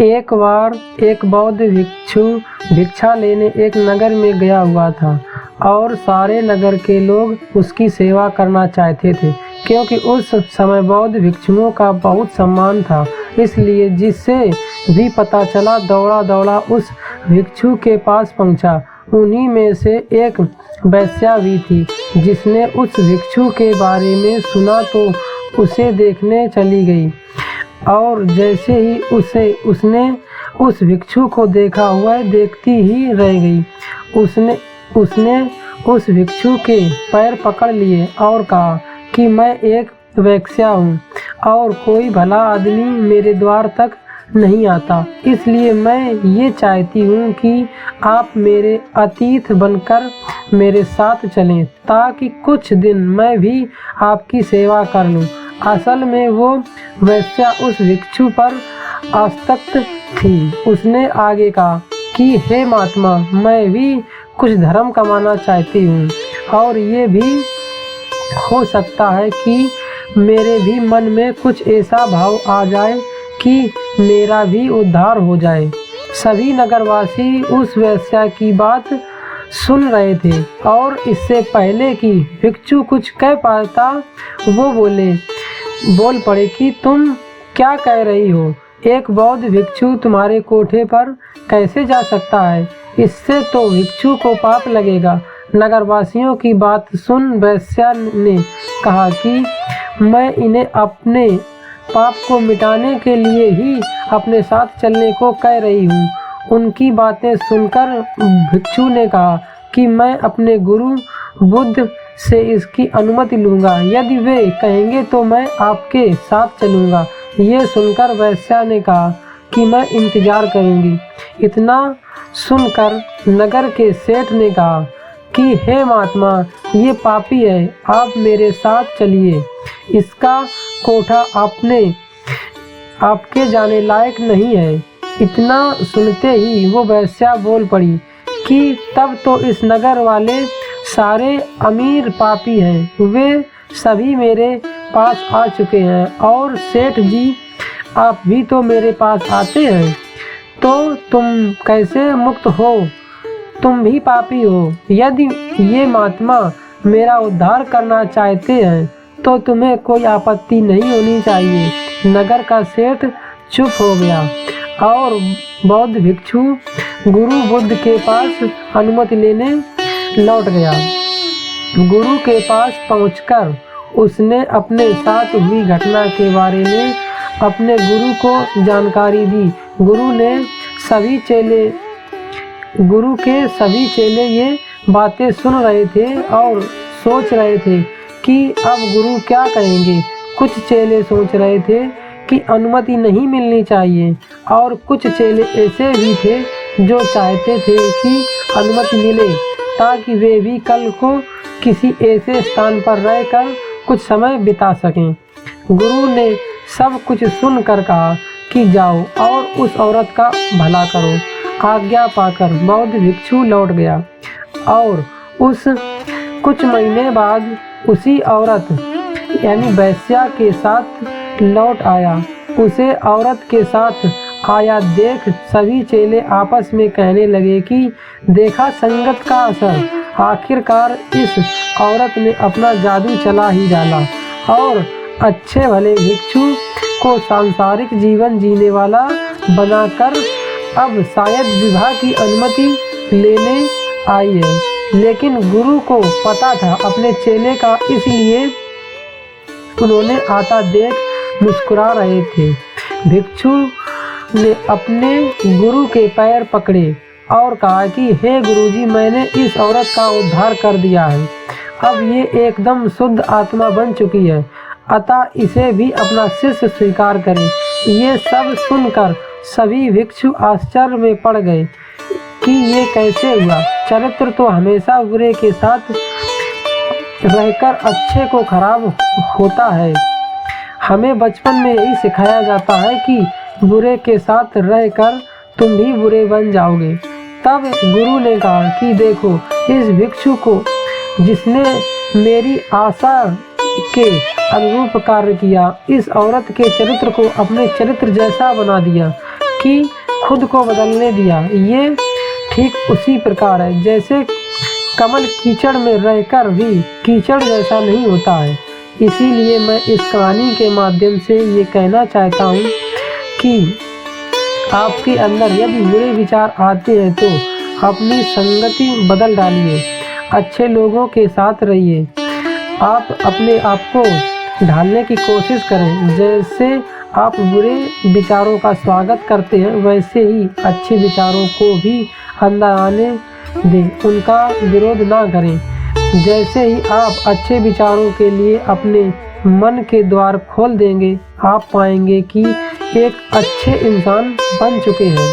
एक बार एक बौद्ध भिक्षु भिक्षा लेने एक नगर में गया हुआ था और सारे नगर के लोग उसकी सेवा करना चाहते थे, क्योंकि उस समय बौद्ध भिक्षुओं का बहुत सम्मान था। इसलिए जिससे भी पता चला दौड़ा दौड़ा उस भिक्षु के पास पहुंचा। उन्हीं में से एक वेश्या भी थी, जिसने उस भिक्षु के बारे में सुना तो उसे देखने चली गई और जैसे ही उसने उस भिक्षु को देखा हुआ देखती ही रह गई। उसने उस भिक्षु के पैर पकड़ लिए और कहा कि मैं एक वेश्या हूँ और कोई भला आदमी मेरे द्वार तक नहीं आता, इसलिए मैं ये चाहती हूँ कि आप मेरे अतिथि बनकर मेरे साथ चलें, ताकि कुछ दिन मैं भी आपकी सेवा कर लूँ। असल में वो वेश्या उस भिक्षु पर आसक्त थी। उसने आगे कहा कि हे महात्मा, मैं भी कुछ धर्म कमाना चाहती हूँ और ये भी हो सकता है कि मेरे भी मन में कुछ ऐसा भाव आ जाए कि मेरा भी उद्धार हो जाए। सभी नगरवासी उस वेश्या की बात सुन रहे थे और इससे पहले कि भिक्षु कुछ कह पाता वो बोल पड़े कि तुम क्या कह रही हो? एक बौद्ध भिक्षु तुम्हारे कोठे पर कैसे जा सकता है? इससे तो भिक्षु को पाप लगेगा। नगरवासियों की बात सुन वेश्या ने कहा कि मैं इन्हें अपने पाप को मिटाने के लिए ही अपने साथ चलने को कह रही हूँ। उनकी बातें सुनकर भिक्षु ने कहा कि मैं अपने गुरु बुद्ध से इसकी अनुमति लूँगा, यदि वे कहेंगे तो मैं आपके साथ चलूँगा। ये सुनकर वेश्या ने कहा कि मैं इंतज़ार करूँगी। इतना सुनकर नगर के सेठ ने कहा कि हे महात्मा, ये पापी है, आप मेरे साथ चलिए। इसका कोठा आपके जाने लायक नहीं है। इतना सुनते ही वो वेश्या बोल पड़ी कि तब तो इस नगर वाले सारे अमीर पापी हैं, वे सभी मेरे पास आ चुके हैं और सेठ जी आप भी तो मेरे पास आते हैं, तो तुम कैसे मुक्त हो? तुम भी पापी हो। यदि ये महात्मा मेरा उद्धार करना चाहते हैं तो तुम्हें कोई आपत्ति नहीं होनी चाहिए। नगर का सेठ चुप हो गया और बौद्ध भिक्षु गुरु बुद्ध के पास अनुमति लेने लौट गया। गुरु के पास पहुंचकर उसने अपने साथ हुई घटना के बारे में अपने गुरु को जानकारी दी। गुरु के सभी चेले ये बातें सुन रहे थे और सोच रहे थे कि अब गुरु क्या कहेंगे। कुछ चेले सोच रहे थे कि अनुमति नहीं मिलनी चाहिए और कुछ चेले ऐसे भी थे जो चाहते थे कि अनुमति मिले, ताकि वे भी कल को किसी ऐसे स्थान पर रहकर कुछ समय बिता सकें। गुरु ने सब कुछ सुनकर कहा कि जाओ और उस औरत का भला करो। आज्ञा पाकर बौद्ध भिक्षु लौट गया और कुछ महीने बाद उसी औरत यानी वेश्या के साथ लौट आया। उसे औरत के साथ आया देख सभी चेले आपस में कहने लगे कि देखा संगत का असर, आखिरकार इस औरत ने अपना जादू चला ही डाला और अच्छे भले भिक्षु को सांसारिक जीवन जीने वाला बनाकर अब शायद विवाह की अनुमति लेने आई है। लेकिन गुरु को पता था अपने चेले का, इसलिए उन्होंने आता देख मुस्कुरा रहे थे। भिक्षु ने अपने गुरु के पैर पकड़े और कहा कि हे गुरुजी, मैंने इस औरत का उद्धार कर दिया है। अब ये एकदम शुद्ध आत्मा बन चुकी है, अतः इसे भी अपना शिष्य स्वीकार करें। ये सब सुनकर सभी भिक्षु आश्चर्य में पड़ गए कि ये कैसे हुआ। चरित्र तो हमेशा बुरे के साथ रहकर अच्छे को खराब होता है। हमें बचपन में यही सिखाया जाता है कि बुरे के साथ रहकर तुम भी बुरे बन जाओगे। तब गुरु ने कहा कि देखो, इस भिक्षु को जिसने मेरी आशा के अनुरूप कार्य किया, इस औरत के चरित्र को अपने चरित्र जैसा बना दिया कि खुद को बदलने दिया। ये ठीक उसी प्रकार है जैसे कमल कीचड़ में रहकर भी कीचड़ जैसा नहीं होता है। इसीलिए मैं इस कहानी के माध्यम से ये कहना चाहता हूँ कि आपके अंदर यदि बुरे विचार आते हैं तो अपनी संगति बदल डालिए, अच्छे लोगों के साथ रहिए। आप अपने आप को ढालने की कोशिश करें। जैसे आप बुरे विचारों का स्वागत करते हैं वैसे ही अच्छे विचारों को भी अंदर आने दें, उनका विरोध ना करें। जैसे ही आप अच्छे विचारों के लिए अपने मन के द्वार खोल देंगे, आप पाएंगे कि एक अच्छे इंसान बन चुके हैं।